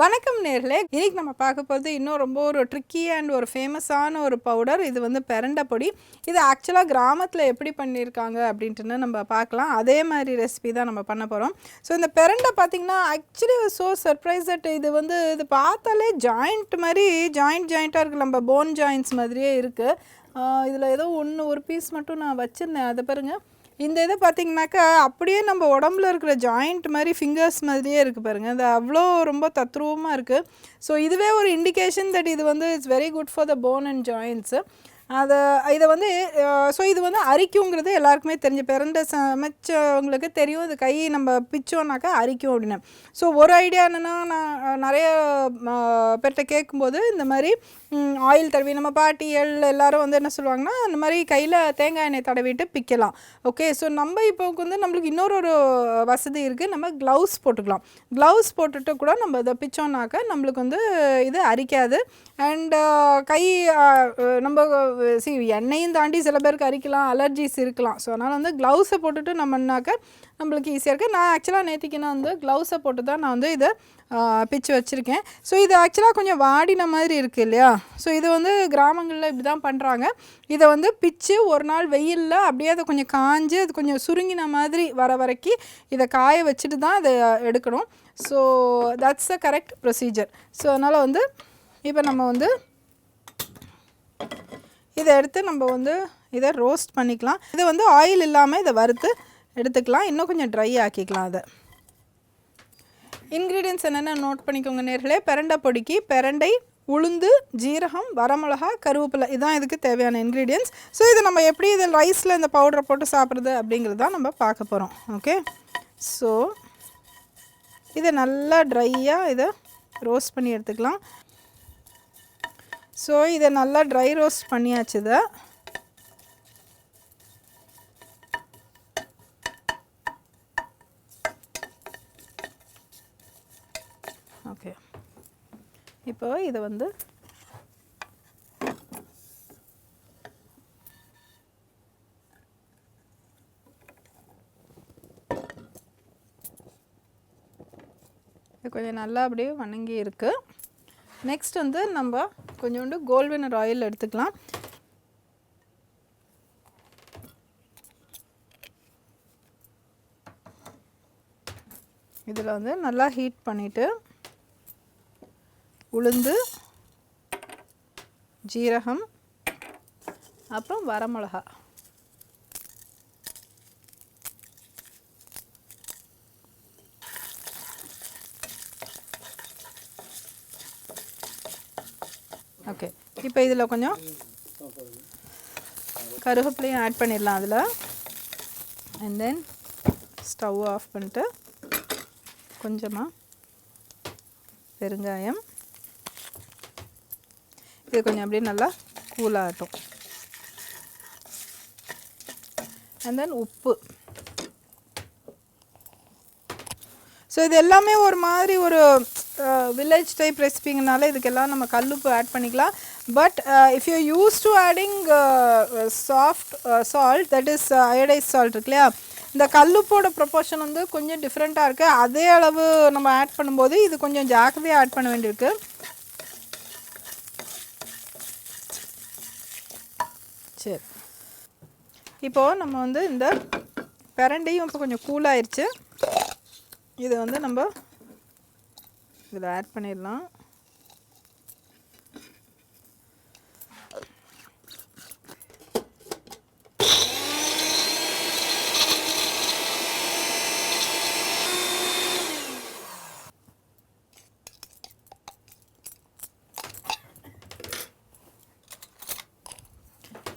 வணக்கம் நேர்களே, இன்னைக்கு நம்ம பார்க்க போகிறது இன்னும் ரொம்ப ஒரு ட்ரிக்கி அண்ட் ஒரு ஃபேமஸான ஒரு பவுடர். இது வந்து பிரண்டை பொடி. இது ஆக்சுவலாக கிராமத்தில் எப்படி பண்ணியிருக்காங்க அப்படின்ட்டுன்னு நம்ம பார்க்கலாம். அதே மாதிரி ரெசிபி தான் நம்ம பண்ண போகிறோம். ஸோ இந்த பிரண்டை பார்த்திங்கன்னா ஆக்சுவலி ஸோ சர்ப்ரைஸ் தட் இது பார்த்தாலே ஜாயிண்ட் மாதிரி ஜாயிண்ட்டாக இருக்குது. நம்ம போன் ஜாயிண்ட்ஸ் மாதிரியே இருக்குது. இதில் ஏதோ ஒரு பீஸ் மட்டும் நான் வச்சுருந்தேன், அதை பாருங்கள். இந்த இதை பார்த்திங்கனாக்கா அப்படியே நம்ம உடம்புல இருக்கிற ஜாயிண்ட் மாதிரி ஃபிங்கர்ஸ் மாதிரியே இருக்குது பாருங்கள். அது அவ்வளோ ரொம்ப தத்ரூபமாக இருக்குது. ஸோ இதுவே ஒரு இண்டிகேஷன் தட் இது வந்து it's very good for the bone and joints. இதை வந்து ஸோ இது வந்து அரிக்குங்கிறது எல்லாருக்குமே தெரிஞ்ச பிரண்டை சமைச்சவங்களுக்கு தெரியும். இது கை நம்ம பிச்சோன்னாக்கா அரிக்கும் அப்படின்னு. ஸோ ஒரு ஐடியா என்னென்னா, நான் நிறைய பேர்கிட்ட கேட்கும்போது இந்த மாதிரி ஆயில் தடவி நம்ம பாட்டி எல்லோரும் வந்து என்ன சொல்லுவாங்கன்னா, அந்த மாதிரி கையில் தேங்காய் எண்ணெய் தடவிட்டு பிக்கலாம். ஓகே, ஸோ நம்ம இப்போ வந்து நம்மளுக்கு இன்னொரு வசதி இருக்குது. நம்ம க்ளவுஸ் போட்டுக்கலாம். க்ளவுஸ் போட்டுட்டு கூட நம்ம இதை பிச்சோன்னாக்கா நம்மளுக்கு வந்து இது அரிக்காது. அண்டு கை நம்ம எண்ணெயும் தாண்டி சில பேருக்கு அரிக்கலாம், அலர்ஜிஸ் இருக்கலாம். ஸோ அதனால் வந்து க்ளவுஸை போட்டுட்டு நம்மனாக்க நம்மளுக்கு ஈஸியாக இருக்குது. நான் ஆக்சுவலாக நேற்றுக்கு நான் வந்து க்ளவுஸை போட்டு தான் நான் வந்து இதை பிச்சு வச்சுருக்கேன். ஸோ இது ஆக்சுவலாக கொஞ்சம் வாடின மாதிரி இருக்குது இல்லையா? ஸோ இது வந்து கிராமங்களில் இப்படி தான் பண்ணுறாங்க. இதை வந்து பிச்சு ஒரு நாள் வெயிலில் அப்படியே அதை கொஞ்சம் காஞ்சு அது கொஞ்சம் சுருங்கின மாதிரி வர வரைக்கும் இதை காய வச்சுட்டு தான் இதை எடுக்கணும். So that's the correct procedure. So அதனால் வந்து இப்போ நம்ம வந்து இதை எடுத்து நம்ம வந்து இதை ரோஸ்ட் பண்ணிக்கலாம். இதை வந்து ஆயில் இல்லாமல் இதை வறுத்து எடுத்துக்கலாம். இன்னும் கொஞ்சம் ட்ரை ஆக்கிக்கலாம். அதை இன்க்ரீடியன்ட்ஸ் என்னென்ன நோட் பண்ணிக்கோங்க நேர்களே. பிரண்டை பொடிக்கு பிரண்டை, உளுந்து, ஜீரகம், வரமிளகா, கருவேப்பிலை, இதுதான் இதுக்கு தேவையான இன்க்ரீடியன்ட்ஸ். ஸோ இதை நம்ம எப்படி இதை ரைஸில் இந்த பவுடரை போட்டு சாப்பிட்றது அப்படிங்கிறது தான் நம்ம பார்க்க போகிறோம். ஓகே, ஸோ இதை நல்லா ட்ரையாக இதை ரோஸ்ட் பண்ணி எடுத்துக்கலாம். ஸோ இதை நல்லா ட்ரை ரோஸ்ட் பண்ணியாச்சு. இதை ஓகே, இப்போ இதை வந்து கொஞ்சம் நல்லா அப்படியே வணங்கி இருக்குது. நெக்ஸ்ட் வந்து நம்ம கொஞ்சோண்டு கோல்ட் ஆயில் எடுத்துக்கலாம். இதில் வந்து நல்லா ஹீட் பண்ணிவிட்டு உளுந்து, ஜீரகம், அப்புறம் வரமிளகா, ஓகே. இப்போ இதில் கொஞ்சம் கருவேப்பிலையும் ஆட் பண்ணிடலாம் அதில். அண்ட் தென் ஸ்டவ் ஆஃப் பண்ணிட்டு கொஞ்சமாக பெருங்காயம், இது கொஞ்சம் அப்படியே நல்லா கூலாகட்டும். அண்ட் தென் உப்பு. ஸோ இது எல்லாமே ஒரு மாதிரி ஒரு வில்லேஜ் டைப் ரெசிபிங்கனால இதுக்கெல்லாம் நம்ம கல்லுப்பு ஆட் பண்ணிக்கலாம். But if you use to adding soft salt, that is iodise salt இருக்கு இல்லையா, இந்த கல்லுப்போட ப்ரொபோர்ஷன் வந்து கொஞ்சம் டிஃப்ரெண்ட்டாக இருக்குது. அதே அளவு நம்ம ஆட் பண்ணும்போது இது கொஞ்சம் ஜாக்கிரதையாக ஆட் பண்ண வேண்டியிருக்கு. சரி, இப்போது நம்ம வந்து இந்த பிரண்டையும் இப்போ கொஞ்சம் கூலாயிருச்சு. இதை வந்து நம்ம இதில் ஆட் பண்ணிடலாம்.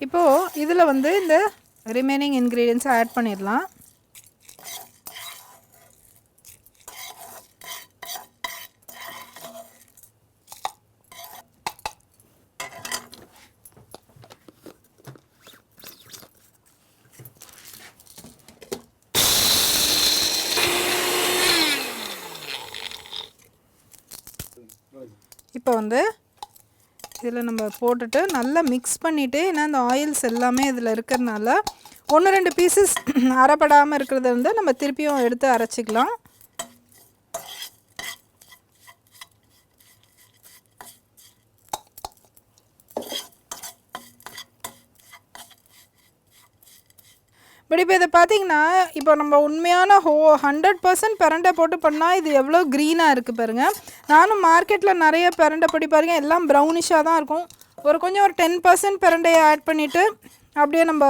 இப்போது இதில் வந்து இந்த ரிமைனிங் இன்க்ரீடியன்ஸை ஆட் பண்ணிடலாம். இப்போ வந்து இதில் நம்ம போட்டுட்டு நல்லா மிக்ஸ் பண்ணிவிட்டு, ஏன்னா அந்த ஆயில்ஸ் எல்லாமே இதில் இருக்கிறதுனால 1-2 பீசஸ் அரைப்படாமல் இருக்கிறத வந்து நம்ம திருப்பியும் எடுத்து அரைச்சிக்கலாம். பட் இப்போ இதை பார்த்தீங்கன்னா இப்போ நம்ம உண்மையான 100% பிரண்டை போட்டு பண்ணால் இது எவ்வளோ க்ரீனாக இருக்குது பாருங்கள். நானும் மார்க்கெட்டில் நிறைய பிரண்டை பொடி பாருங்கள் எல்லாம் ப்ரௌனிஷாக தான் இருக்கும். கொஞ்சம் ஒரு 10% பிரண்டையை ஆட் பண்ணிவிட்டு அப்படியே நம்ம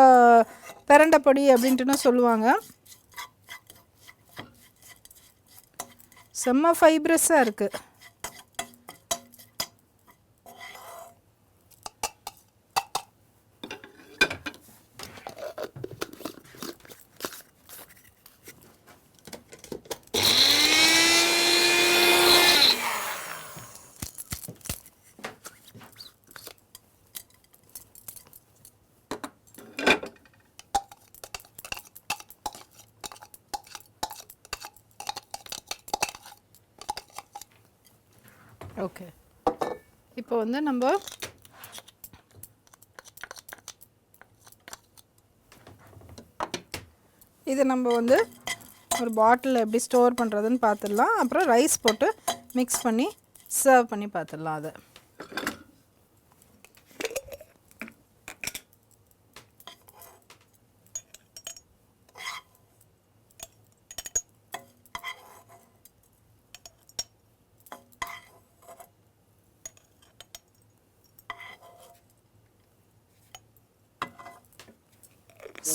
பிரண்டை பொடி அப்படின்ட்டுன்னு சொல்லுவாங்க. செம்ம ஃபைப்ரஸாக இருக்குது. ஓகே, இப்போ வந்து நம்ம இதை நம்ம வந்து ஒரு பாட்டிலில் எப்படி ஸ்டோர் பண்ணுறதுன்னு பார்த்துடலாம். அப்புறம் ரைஸ் போட்டு மிக்ஸ் பண்ணி சர்வ் பண்ணி பார்த்துடலாம். அதை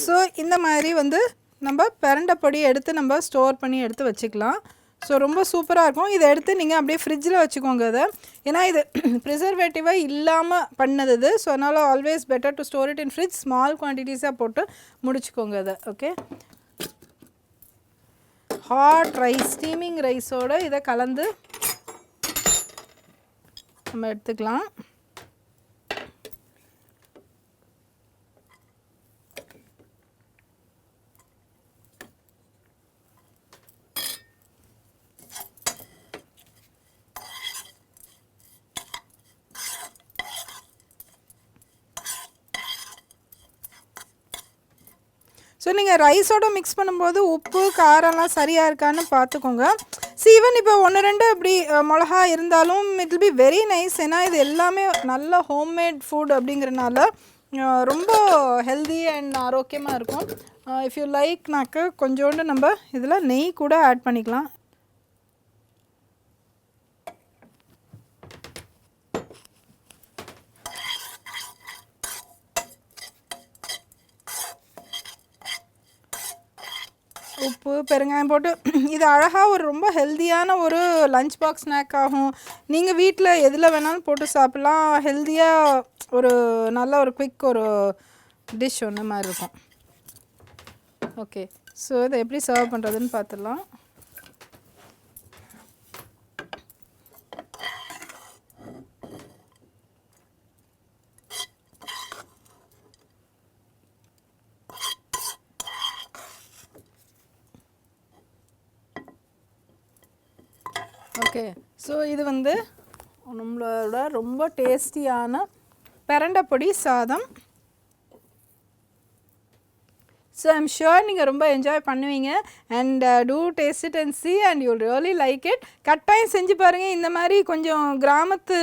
ஸோ இந்த மாதிரி வந்து நம்ம பிரண்டை பொடி எடுத்து நம்ம ஸ்டோர் பண்ணி எடுத்து வச்சுக்கலாம். ஸோ ரொம்ப சூப்பராக இருக்கும். இதை எடுத்து நீங்கள் அப்படியே ஃப்ரிட்ஜில் வச்சுக்கோங்க அதை. ஏன்னா இது ப்ரிசர்வேட்டிவாக இல்லாமல் பண்ணது இது. ஸோ அதனால் always better to store it in fridge. Small குவான்டிட்டிஸாக போட்டு முடிச்சுக்கோங்க அதை. ஓகே, ஹாட் ரைஸ், ஸ்டீமிங் ரைஸோடு இதை கலந்து நம்ம எடுத்துக்கலாம். ஸோ நீங்கள் ரைஸோடு மிக்ஸ் பண்ணும்போது உப்பு காரம்லாம் சரியாக இருக்கான்னு பார்த்துக்கோங்க. ஈவன் இப்போ 1-2 இப்படி மிளகா இருந்தாலும் it will be very nice. ஏன்னா இது எல்லாமே நல்ல ஹோம்மேட் ஃபுட் அப்படிங்கிறனால ரொம்ப ஹெல்தி அண்ட் ஆரோக்கியமாக இருக்கும். இஃப் யூ லைக்னாக்க கொஞ்சோண்டு நம்ம இதில் நெய் கூட ஆட் பண்ணிக்கலாம். உப்பு பெருங்காயம் போட்டு இது அழகாக ஒரு ரொம்ப ஹெல்த்தியான ஒரு லஞ்ச் பாக்ஸ் ஸ்நாக் ஆகும். நீங்கள் வீட்டில் எதில் வேணாலும் போட்டு சாப்பிட்லாம். ஹெல்த்தியாக ஒரு நல்ல ஒரு குவிக் ஒரு டிஷ் ஒன்று மாதிரி இருக்கும். ஓகே, ஸோ இதை எப்படி சர்வ் பண்ணுறதுன்னு பார்த்துடலாம். ஓகே, ஸோ இது வந்து நம்மளோட ரொம்ப டேஸ்டியான பிரண்டை பொடி சாதம். ஸோ ஐம் ஷுர் நீங்கள் ரொம்ப என்ஜாய் பண்ணுவீங்க. And to taste it and see and you'll really like it. கட்டாயம் செஞ்சு பாருங்கள். இந்த மாதிரி கொஞ்சம் கிராமத்து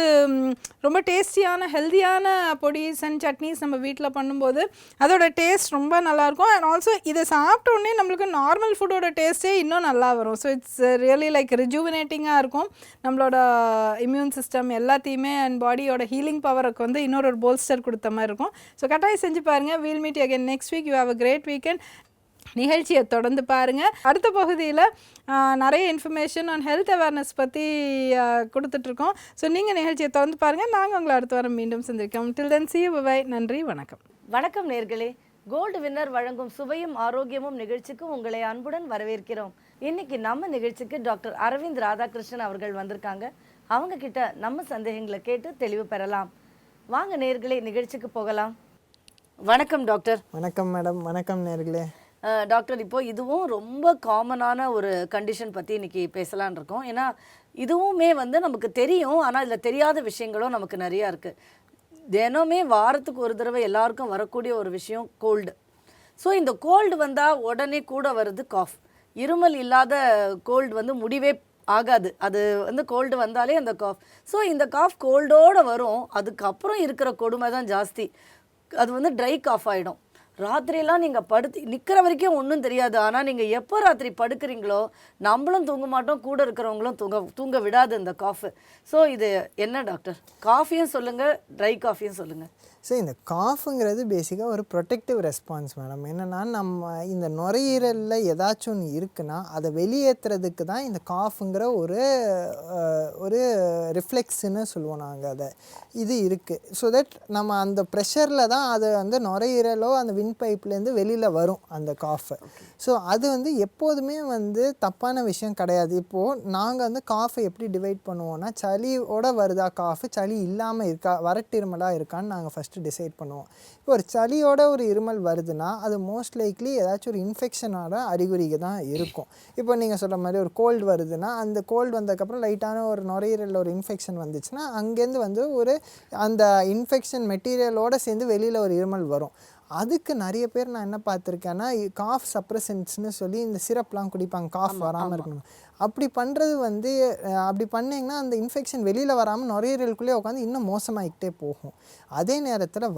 ரொம்ப டேஸ்டியான ஹெல்த்தியான பொடிஸ் அண்ட் சட்னிஸ் நம்ம வீட்டில் பண்ணும்போது அதோட டேஸ்ட் ரொம்ப நல்லாயிருக்கும். அண்ட் ஆல்சோ இதை சாப்பிட்ட உடனே நம்மளுக்கு நார்மல் ஃபுட்டோட டேஸ்ட்டே இன்னும் நல்லா வரும். ஸோ இட்ஸ் ரியலி லைக் ரிஜுவினேட்டிங்காக இருக்கும். நம்மளோட இம்யூன் சிஸ்டம் எல்லாத்தையுமே அண்ட் பாடியோட ஹீலிங் பவருக்கு வந்து இன்னொரு போல்ஸ்டர் கொடுத்த மாதிரி இருக்கும். ஸோ கட்டாயம் செஞ்சு பாருங்கள். We'll meet again next week. You have a great weekend. நிகழ்ச்சியை தொடர்ந்து பாருங்கள். அடுத்த பகுதியில் நிறைய இன்ஃபர்மேஷன் ஆன் ஹெல்த் அவேர்னஸ் பற்றி கொடுத்துட்ருக்கோம். ஸோ நீங்கள் நிகழ்ச்சியை தொடர்ந்து பாருங்கள். நாங்கள் உங்களை அடுத்த வாரம் மீண்டும் சந்திக்கிறோம். டில் தென் see you, bye. நன்றி, வணக்கம். வணக்கம் நேர்களே. கோல்டு வின்னர் வழங்கும் சுவையும் ஆரோக்கியமும் நிகழ்ச்சிக்கு உங்களை அன்புடன் வரவேற்கிறோம். இன்னைக்கு நம்ம நிகழ்ச்சிக்கு டாக்டர் அரவிந்த் ராதாகிருஷ்ணன் அவர்கள் வந்திருக்காங்க. அவங்க கிட்ட நம்ம சந்தேகங்களை கேட்டு தெளிவு பெறலாம். வாங்க நேர்களே, நிகழ்ச்சிக்கு போகலாம். வணக்கம் டாக்டர். வணக்கம் மேடம். வணக்கம் நேர்களே. டாக்டர், இப்போ இதுவும் ரொம்ப காமனான ஒரு கண்டிஷன் பற்றி இன்றைக்கி பேசலான் இருக்கோம். ஏன்னா இதுவுமே வந்து நமக்கு தெரியும், ஆனால் இதில் தெரியாத விஷயங்களும் நமக்கு நிறையா இருக்குது. தினமே வாரத்துக்கு ஒரு தடவை எல்லாருக்கும் வரக்கூடிய ஒரு விஷயம் கோல்டு. ஸோ இந்த கோல்டு வந்தால் உடனே கூட வருது காஃப். இருமல் இல்லாத கோல்டு வந்து முடிவே ஆகாது. அது வந்து கோல்டு வந்தாலே அந்த காஃப். ஸோ இந்த காஃப் கோல்டோடு வரும். அதுக்கப்புறம் இருக்கிற கொடுமை தான் ஜாஸ்தி. அது வந்து ட்ரை காஃப் ஆகிடும். ராத்திரியெல்லாம் நீங்கள் நிற்கிற வரைக்கும் ஒன்றும் தெரியாது. ஆனால் நீங்கள் எப்போ ராத்திரி படுக்கிறீங்களோ நம்மளும் தூங்க மாட்டோம், கூட இருக்கிறவங்களும் தூங்க விடாது இந்த காஃபு. ஸோ இது என்ன டாக்டர்? காஃபியும் சொல்லுங்கள், ட்ரை காஃபியும் சொல்லுங்கள். ஸோ இந்த காஃபுங்கிறது பேசிக்காக ஒரு ப்ரொடெக்டிவ் ரெஸ்பான்ஸ் மேடம். என்னென்னா நம்ம இந்த நுரையீரலில் ஏதாச்சும் ஒன்று இருக்குன்னா அதை வெளியேற்றுறதுக்கு தான் இந்த காஃபுங்கிற ஒரு ரிஃப்ளெக்ஸுன்னு சொல்லுவோம் நாங்கள் அதை. இது இருக்குது. ஸோ தட் நம்ம அந்த ப்ரெஷரில் தான் அது வந்து நுரையீரலோ அந்த வின் பைப்லேருந்து வெளியில் வரும் அந்த காஃபு. ஸோ அது வந்து எப்போதுமே வந்து தப்பான விஷயம் கிடையாது. இப்போது நாங்கள் வந்து காஃபை எப்படி டிவைட் பண்ணுவோம்னா, சளியோட வருதா காஃபு, சளி இல்லாமல் இருக்கா, வறட்டு இருமலாக இருக்கான்னு நாங்கள் ஃபஸ்ட்டு டிசைட் பண்ணுவோம். இப்போ ஒரு சளியோட ஒரு இருமல் வருதுன்னா அது மோஸ்ட் லைக்லி ஏதாச்சும் ஒரு இன்ஃபெக்ஷனோட அறிகுறிக்கு தான் இருக்கும். இப்போ நீங்கள் சொல்கிற மாதிரி ஒரு கோல்டு வருதுன்னா அந்த கோல்டு வந்ததுக்கப்புறம் லைட்டான ஒரு நுரையீரலில் ஒரு இன்ஃபெக்ஷன் வந்துச்சுன்னா அங்கேருந்து வந்து ஒரு அந்த இன்ஃபெக்ஷன் மெட்டீரியலோடு சேர்ந்து வெளியில் ஒரு இருமல் வரும். அதுக்கு நிறைய பேர் நான் என்ன பார்த்துருக்கேன்னா காஃப் சப்ரசன்ஸ்னு சொல்லி இந்த சிரப்லாம் குடிப்பாங்க காஃப் வராமல் இருக்கணும். அப்படி பண்ணுறது வந்து அப்படி பண்ணிங்கன்னா அந்த இன்ஃபெக்ஷன் வெளியில் வராமல் நுரையீரலுக்குள்ளே உட்காந்து இன்னும் மோசமாகிக்கிட்டே போகும். அதே நேரத்தில்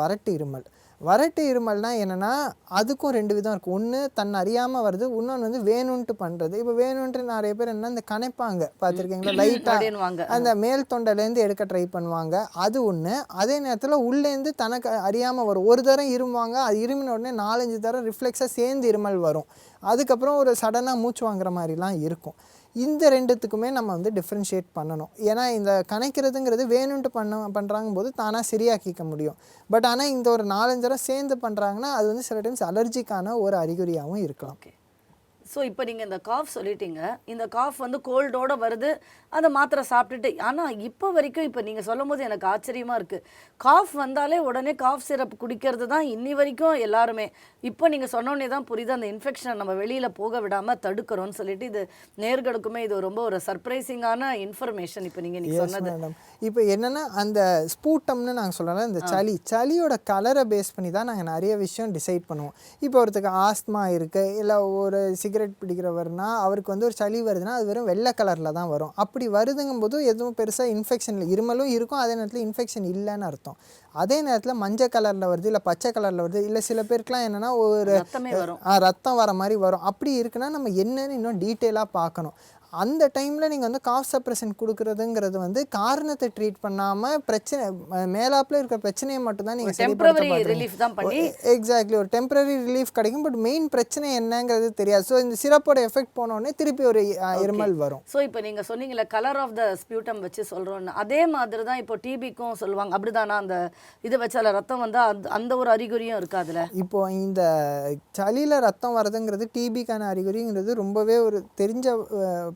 வறட்டு இருமல்னால் என்னென்னா அதுக்கும் 2 விதம் இருக்குது. ஒன்று தன்னை அறியாமல் வருது, இன்னொன்று வந்து வேணும்ன்ட்டு பண்ணுறது. இப்போ வேணுன்ட்டு நிறைய பேர் என்ன இந்த கணைப்பாங்க பார்த்துருக்கீங்களா, லைட்டாக அந்த மேல் தொண்டையிலேருந்து எடுக்க ட்ரை பண்ணுவாங்க, அது ஒன்று. அதே நேரத்தில் உள்ளேருந்து தனக்கு அறியாமல் வரும். ஒரு தரம் இருமுவாங்க, அது இருமின உடனே 4-5 தரம் ரிஃப்ளெக்ஸாக சேர்ந்து இருமல் வரும். அதுக்கப்புறம் ஒரு சடனாக மூச்சு வாங்குற மாதிரிலாம் இருக்கும். இந்த 2த்துக்குமே நம்ம வந்து டிஃப்ரென்ஷியேட் பண்ணணும். ஏன்னா இந்த கணைக்கிறதுங்கிறது வேணும்ன்ட்டு பண்ணுறாங்க போது தானாக சரியாக்கிக்க முடியும். பட் ஆனால் இந்த ஒரு 4-5 தடவை சேர்ந்து பண்ணுறாங்கன்னா அது வந்து சில டைம்ஸ் அலர்ஜிக்கான ஒரு அறிகுறியாகவும் இருக்கலாம். ஓகே. ஸோ இப்போ நீங்கள் இந்த காஃப் சொல்லிட்டீங்க, இந்த காஃப் வந்து கோல்டோடு வருது, அந்த மாத்திரை சாப்பிட்டுட்டு. ஆனால் இப்போ வரைக்கும் இப்போ நீங்கள் சொல்லும் போது எனக்கு ஆச்சரியமாக இருக்குது. காஃப் வந்தாலே உடனே காஃப் சிரப் குடிக்கிறது தான் இன்னி வரைக்கும் எல்லாருமே. இப்போ நீங்கள் சொன்னோன்னே தான் புரியுது, அந்த இன்ஃபெக்ஷனை நம்ம வெளியில் போக விடாமல் தடுக்கிறோன்னு சொல்லிட்டு. இது நேர்களுக்குமே இது ரொம்ப ஒரு சர்ப்ரைசிங்கான இன்ஃபர்மேஷன் இப்போ நீங்கள் சொன்னது. இப்போ என்னென்னா அந்த ஸ்பூட்டம்னு நாங்கள் சொல்லலாம், இந்த சளியோட கலரை பேஸ் பண்ணி தான் நாங்கள் நிறைய விஷயம் டிசைட் பண்ணுவோம். இப்போ ஒருத்தருக்கு ஆஸ்துமா இருக்குது, இல்லை ஒரு சிகரெட் பிடிக்கிறவர்னா அவருக்கு வந்து ஒரு சளி வருதுன்னா அது வெறும் வெள்ளை கலரில் தான் வரும். அப்படி வருதுங்கும் போது எதுவும் பெருசாக இன்ஃபெக்ஷன் இல்லை, இருமலும் இருக்கும், அதே நேரத்தில் இன்ஃபெக்ஷன் இல்லைன்னு அர்த்தம். அதே நேரத்தில் மஞ்சள் கலரில் வருது, இல்லை பச்சை கலரில் வருது, இல்லை சில பேருக்குலாம் என்னென்னா ஒரு ரத்தம் வர மாதிரி வரும். அப்படி இருக்குன்னா நம்ம என்னன்னு இன்னும் டீட்டெயிலாக பார்க்கணும். அந்த டைமில் நீங்கள் வந்து காஃப் சப்ரஷன் கொடுக்குறதுங்கிறது வந்து காரணத்தை ட்ரீட் பண்ணாமல் பிரச்சனை மேலாப்பில் இருக்கிற பிரச்சனையை மட்டும்தான் நீங்கள் சரிப்படுத்த. எக்ஸாக்ட்லி, ஒரு டெம்பரரி ரிலீஃப் கிடைக்கும், பட் மெயின் பிரச்சனை என்னங்கிறது தெரியாது. ஸோ இந்த சிரப்போட எஃபெக்ட் போனோடனே திருப்பி ஒரு இருமல் வரும். ஸோ இப்போ நீங்கள் சொன்னீங்களே கலர் ஆஃப் த ஸ்பியூட்டம் வச்சு சொல்கிறோன்னு, அதே மாதிரி தான் இப்போ டிபிக்கும் சொல்லுவாங்க. அப்படிதானா? அந்த இதை வச்சால ரத்தம் வந்தால் அந்த ஒரு அறிகுறியும் இருக்காதுல்ல? இப்போ இந்த சளியில் ரத்தம் வரதுங்கிறது டிபிக்கான அறிகுறிங்கிறது ரொம்பவே ஒரு தெரிஞ்ச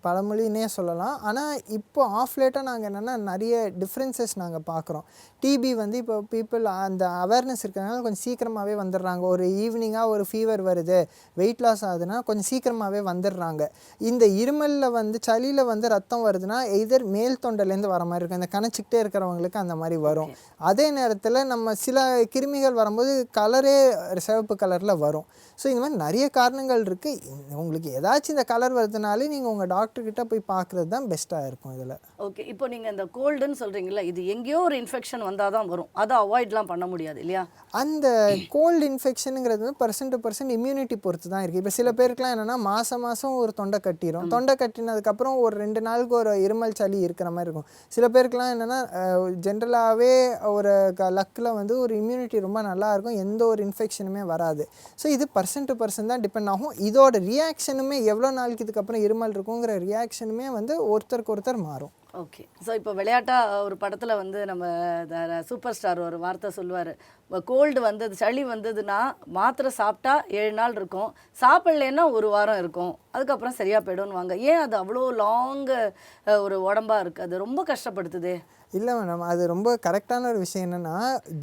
பழமொழின்னே சொல்லலாம். ஆனால் இப்போ ஆஃப் லேட்டாக நாங்கள் என்னென்னா நிறைய டிஃப்ரென்சஸ் நாங்கள் பார்க்குறோம். டிபி வந்து இப்போ பீப்புள் அந்த அவேர்னஸ் இருக்கிறதுனால கொஞ்சம் சீக்கிரமாகவே வந்துடுறாங்க. ஒரு ஈவினிங்காக ஒரு ஃபீவர் வருது, வெயிட் லாஸ் ஆகுதுன்னா கொஞ்சம் சீக்கிரமாகவே வந்துடுறாங்க. இந்த இருமலில் வந்து சளியில் வந்து ரத்தம் வருதுன்னா எதர் மேல் தொண்டையிலேருந்து வர மாதிரி இருக்கும், இந்த கணச்சிக்கிட்டே இருக்கிறவங்களுக்கு அந்த மாதிரி வரும். அதே நேரத்தில் நம்ம சில கிருமிகள் வரும்போது கலரே சிவப்பு கலரில் வரும். ஸோ இந்த மாதிரி நிறைய காரணங்கள் இருக்குது. உங்களுக்கு ஏதாச்சும் இந்த கலர் வருதுனாலே நீங்கள் உங்கள் டாக்டர்கிட்ட போய் பார்க்குறது தான் பெஸ்ட்டாக இருக்கும் இதில். ஓகே. இப்போ நீங்கள் இந்த கோல்டுன்னு சொல்கிறீங்களா, இது எங்கேயோ ஒரு இன்ஃபெக்ஷன் வந்தால் தான் வரும், அதை அவாய்ட்லாம் பண்ண முடியாது இல்லையா? அந்த கோல்டு இன்ஃபெக்ஷனுங்கிறது வந்து பர்சன்ட் டு பர்சன்ட் இம்யூனிட்டி பொறுத்து தான் இருக்குது. இப்போ சில பேருக்குலாம் என்னென்னா மாதம் ஒரு தொண்டை கட்டிடும், தொண்டை கட்டினதுக்கப்புறம் ஒரு 2 நாளுக்கு ஒரு இருமல் சளி இருக்கிற மாதிரி இருக்கும். சில பேருக்குலாம் என்னென்னா ஜென்ரலாகவே ஒரு லக்கில் வந்து ஒரு இம்யூனிட்டி ரொம்ப நல்லா இருக்கும், எந்த ஒரு இன்ஃபெக்ஷனுமே வராது. ஸோ இது பர்சன்ட் டு பர்சன்ட் தான் டிபெண்ட் ஆகும். இதோட ரியாக்ஷனுமே எவ்வளோ நாளைக்கு இதுக்கப்புறம் இருமல் இருக்குங்கிற ரியாக்ஷனுமே வந்து ஒருத்தருக்கு ஒருத்தர் மாறும். ஓகே. ஸோ இப்போ விளையாட்டாக ஒரு படத்தில் வந்து நம்ம சூப்பர் ஸ்டார் ஒரு வார்த்தை சொல்லுவார், கோல்டு வந்தது சளி வந்ததுன்னா மாத்திரை சாப்பிட்டா 7 நாள் இருக்கும், சாப்பிட்லன்னா 1 வாரம் இருக்கும், அதுக்கப்புறம் சரியாக போய்டும்னு வாங்க. ஏன் அது அவ்வளோ லாங்கு ஒரு உடம்பாக இருக்குது? அது ரொம்ப கஷ்டப்படுத்துதே. இல்லை மேடம், அது ரொம்ப கரெக்டான ஒரு விஷயம். என்னென்னா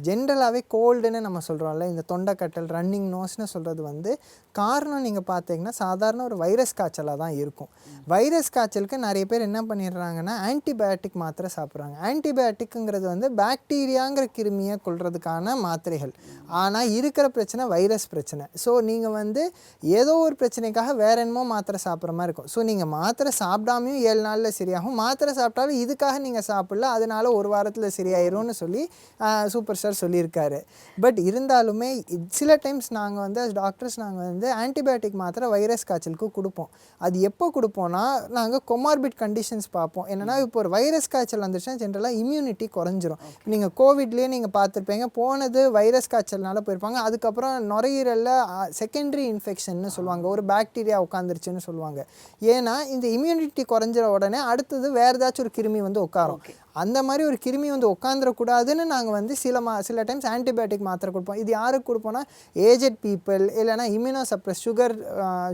ஜென்ரலாகவே கோல்டுன்னு நம்ம சொல்கிறோம்ல, இந்த தொண்டைக்கட்டல் ரன்னிங் நோஸ்னு சொல்கிறது வந்து காரணம் நீங்கள் பார்த்தீங்கன்னா சாதாரண ஒரு வைரஸ் காய்ச்சலாக தான் இருக்கும். வைரஸ் காய்ச்சலுக்கு நிறைய பேர் என்ன பண்ணிடுறாங்கன்னா ஆன்டிபயோட்டிக் மாத்திரை சாப்பிட்றாங்க. ஆன்டிபயோட்டிக்குங்கிறது வந்து பாக்டீரியாங்கிற கிருமியை கொல்றதுக்கான மாத்திரைகள். ஆனால் இருக்கிற பிரச்சனை வைரஸ் பிரச்சனை. ஸோ நீங்கள் வந்து ஏதோ ஒரு பிரச்சனைக்காக வேற என்னமோ மாத்திரை சாப்பிட்ற மாதிரி இருக்கும். ஸோ நீங்கள் மாத்திரை சாப்பிடாமையும் 7 நாளில் சரியாகும், மாத்திரை சாப்பிட்டாலும் இதுக்காக நீங்கள் சாப்பிடல அதனால ஒரு வாரத்தில் சரியாயிரும்னு சொல்லி சூப்பர் ஸ்டார் சொல்லியிருக்காரு. பட் இருந்தாலுமே சில டைம்ஸ் நாங்கள் வந்து டாக்டர்ஸ் நாங்கள் வந்து ஆன்டிபயோட்டிக் மாத்திரை வைரஸ் காய்ச்சலுக்கு கொடுப்போம். அது எப்போ கொடுப்போம்னா நாங்கள் கொமார்பிட் கண்டிஷன்ஸ் பார்ப்போம். என்னென்னா இப்போ ஒரு வைரஸ் காய்ச்சல் வந்துருச்சுன்னா ஜென்ரலாக இம்யூனிட்டி குறைஞ்சிரும். நீங்கள் கோவிட்லேயே நீங்கள் பார்த்துருப்பீங்க, போனது வைரஸ் காய்ச்சல்னால போயிருப்பாங்க, அதுக்கப்புறம் நுரையீரலில் செகண்டரி இன்ஃபெக்ஷன்னு சொல்லுவாங்க, ஒரு பாக்டீரியா உட்காந்துருச்சுன்னு சொல்லுவாங்க. ஏன்னா இந்த இம்யூனிட்டி குறைஞ்சிற உடனே அடுத்தது வேறு ஏதாச்சும் ஒரு கிருமி வந்து உட்காரும். அந்த மாதிரி ஒரு கிருமி வந்து உட்காந்துடக்கூடாதுன்னு நாங்கள் வந்து சில டைம்ஸ் ஆன்டிபயோட்டிக் மாத்திரை கொடுப்போம். இது யாருக்கு கொடுப்போம்னா ஏஜட் பீப்புள், இல்லைனா இம்யூனோ சப்ரஸ்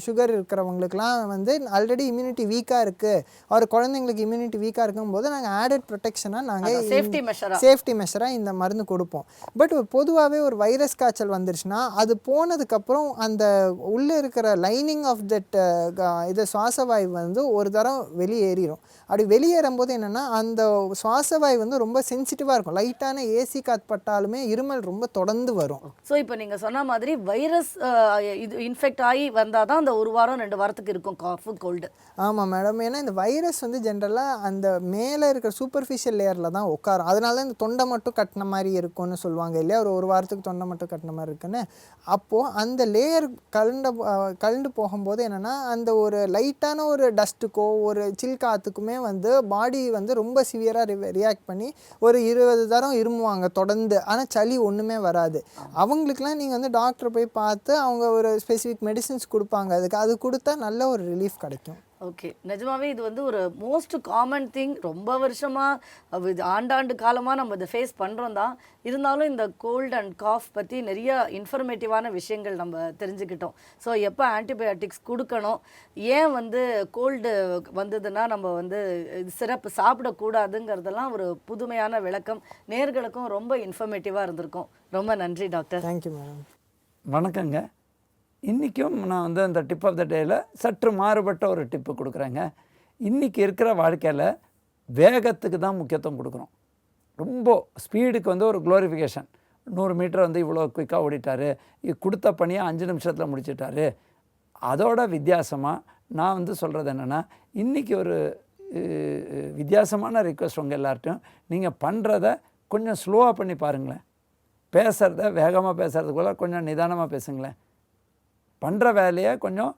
சுகர் இருக்கிறவங்களுக்குலாம் வந்து ஆல்ரெடி இம்யூனிட்டி வீக்காக இருக்குது, ஒரு குழந்தைங்களுக்கு இம்யூனிட்டி வீக்காக இருக்கும்போது நாங்கள் ஆடட் ப்ரொடெக்ஷனாக நாங்கள் சேஃப்டி மெஷராக இந்த மருந்து கொடுப்போம். பட் பொதுவாகவே ஒரு வைரஸ் காய்ச்சல் வந்துருச்சுன்னா அது போனதுக்கப்புறம் அந்த உள்ளே இருக்கிற லைனிங் ஆஃப் தட் இது சுவாசவாயு வந்து ஒரு தரம் வெளியேறிடும். அப்படி வெளியேறும்போது என்னென்னா அந்த சுவாசவாயு வந்து ரொம்ப சென்சிட்டிவாக இருக்கும். லைட்டான ஏசி காற்று பட்டாலுமே இருமல் ரொம்ப தொடர்ந்து வரும். ஸோ இப்போ நீங்கள் சொன்ன மாதிரி வைரஸ் இது இன்ஃபெக்ட் ஆகி வந்தால் தான் அந்த 1 வாரம் 2 வாரத்துக்கு இருக்கும் காஃபு கோல்டு. ஆமாம் மேடம். ஏன்னா இந்த வைரஸ் வந்து ஜென்ரலாக அந்த மேலே இருக்கிற சூப்பர்ஃபிஷியல் லேயரில் தான் உட்காரும். அதனால தான் இந்த தொண்டை மட்டும் கட்டின மாதிரி இருக்கும்னு சொல்லுவாங்க இல்லையா, ஒரு வாரத்துக்கு தொண்டை மட்டும் கட்டின மாதிரி இருக்குன்னு. அப்போது அந்த லேயர் கலண்டு போகும்போது என்னென்னா அந்த ஒரு லைட்டான ஒரு டஸ்ட்டுக்கோ ஒரு சில் காற்றுக்குமே வந்து பாடி வந்து ரொம்ப சிவியராக ரியாக்ட் பண்ணி ஒரு 20 தரம் இருமுவாங்க தொடர்ந்து. ஆனால் சளி ஒன்றுமே வராது. அவங்களுக்குலாம் நீங்கள் வந்து டாக்டரை போய் பார்த்து அவங்க ஒரு ஸ்பெசிஃபிக் மெடிசின்ஸ் கொடுப்பாங்க, அது கொடுத்தா நல்ல ஒரு ரிலீஃப் கிடைக்கும். ஓகே, நிஜமாவே இது வந்து ஒரு மோஸ்ட் காமன் திங். ரொம்ப வருஷமாக ஆண்டாண்டு காலமாக நம்ம இதை ஃபேஸ் பண்ணுறோம் தான். இருந்தாலும் இந்த கோல்டு அண்ட் காஃப் பற்றி நிறைய இன்ஃபர்மேட்டிவான விஷயங்கள் நம்ம தெரிஞ்சுக்கிட்டோம். ஸோ எப்போ ஆன்டிபயோட்டிக்ஸ் கொடுக்கணும், ஏன் வந்து கோல்டு வந்ததுன்னா நம்ம வந்து சிரப்பு சாப்பிடக்கூடாதுங்கிறதெல்லாம் ஒரு புதுமையான விளக்கம் நேர்களுக்கும் ரொம்ப இன்ஃபர்மேட்டிவாக இருந்திருக்கும். ரொம்ப நன்றி டாக்டர். Thank you madam. வணக்கங்க. இன்றைக்கும் நான் வந்து அந்த டிப் ஆஃப் த டேயில் சற்று மாறுபட்ட ஒரு டிப்பு கொடுக்குறேங்க. இன்றைக்கி இருக்கிற வாழ்க்கையில் வேகத்துக்கு தான் முக்கியத்துவம் கொடுக்குறோம். ரொம்ப ஸ்பீடுக்கு வந்து ஒரு க்ளோரிஃபிகேஷன். 100 மீட்டர் வந்து இவ்வளோ குயிக்காக ஓடிட்டார், கொடுத்த பணியை 5 நிமிஷத்தில் முடிச்சிட்டாரு. அதோட வித்தியாசமாக நான் வந்து சொல்கிறது என்னென்னா, இன்றைக்கி ஒரு வித்தியாசமான ரிக்வெஸ்ட் உங்கள் எல்லார்ட்டையும், நீங்கள் பண்ணுறத கொஞ்சம் ஸ்லோவாக பண்ணி பாருங்களேன். பேசுகிறத வேகமாக பேசுகிறதுக்குள்ள கொஞ்சம் நிதானமாக பேசுங்களேன். பண்ணுற வேலையை கொஞ்சம்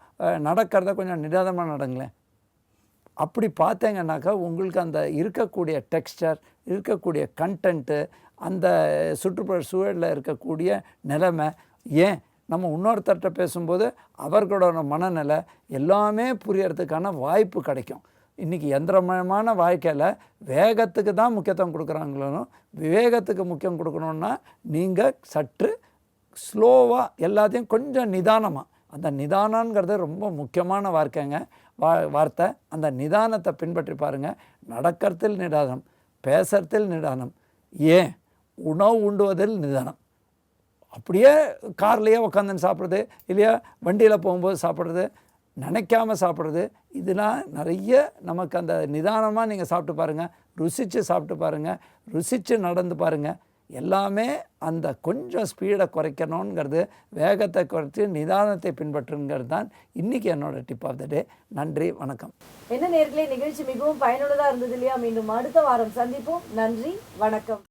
நடக்கிறத கொஞ்சம் நிதானமாக நடங்களேன். அப்படி பார்த்தீங்கன்னாக்கா உங்களுக்கு அந்த இருக்கக்கூடிய டெக்ஸ்டர், இருக்கக்கூடிய கண்டென்ட்டு, அந்த சுற்றுப்புற சூழலில் இருக்கக்கூடிய நிலைமை, ஏன் நம்ம இன்னொருத்தர்கிட்ட பேசும்போது அவர்களோட மனநிலை எல்லாமே புரியறதுக்கான வாய்ப்பு கிடைக்கும். இன்றைக்கி யந்திரமயமான வாழ்க்கையில் வேகத்துக்கு தான் முக்கியத்துவம் கொடுக்குறாங்களோ, விவேகத்துக்கு முக்கியம் கொடுக்கணுன்னா நீங்கள் சற்று ஸ்லோவாக எல்லாத்தையும் கொஞ்சம் நிதானமாக, அந்த நிதானங்கிறது ரொம்ப முக்கியமான வார்த்தை. அந்த நிதானத்தை பின்பற்றி பாருங்கள். நடக்கிறதில் நிதானம், பேசுறதில் நிதானம், ஏன் உணவு உண்டுவதில் நிதானம். அப்படியே கார்லேயே உட்காந்துன்னு சாப்பிட்றது, இல்லையா வண்டியில் போகும்போது சாப்பிட்றது, நினைக்காமல் சாப்பிட்றது, இதெல்லாம் நிறைய நமக்கு அந்த நிதானமாக நீங்கள் சாப்பிட்டு பாருங்கள், ருசித்து சாப்பிட்டு பாருங்கள், ருசித்து நடந்து பாருங்கள். எல்லாமே அந்த கொஞ்சம் ஸ்பீடை குறைக்கணுங்கிறது, வேகத்தை குறைச்சி நிதானத்தை பின்பற்றுங்கிறது தான் இன்றைக்கி என்னோடய டிப் ஆஃப் த டே. நன்றி, வணக்கம். என்ன நேயர்களே, நிகழ்ச்சி மிகவும் பயனுள்ளதாக இருந்தது இல்லையா? மீண்டும் அடுத்த வாரம் சந்திப்போம். நன்றி, வணக்கம்.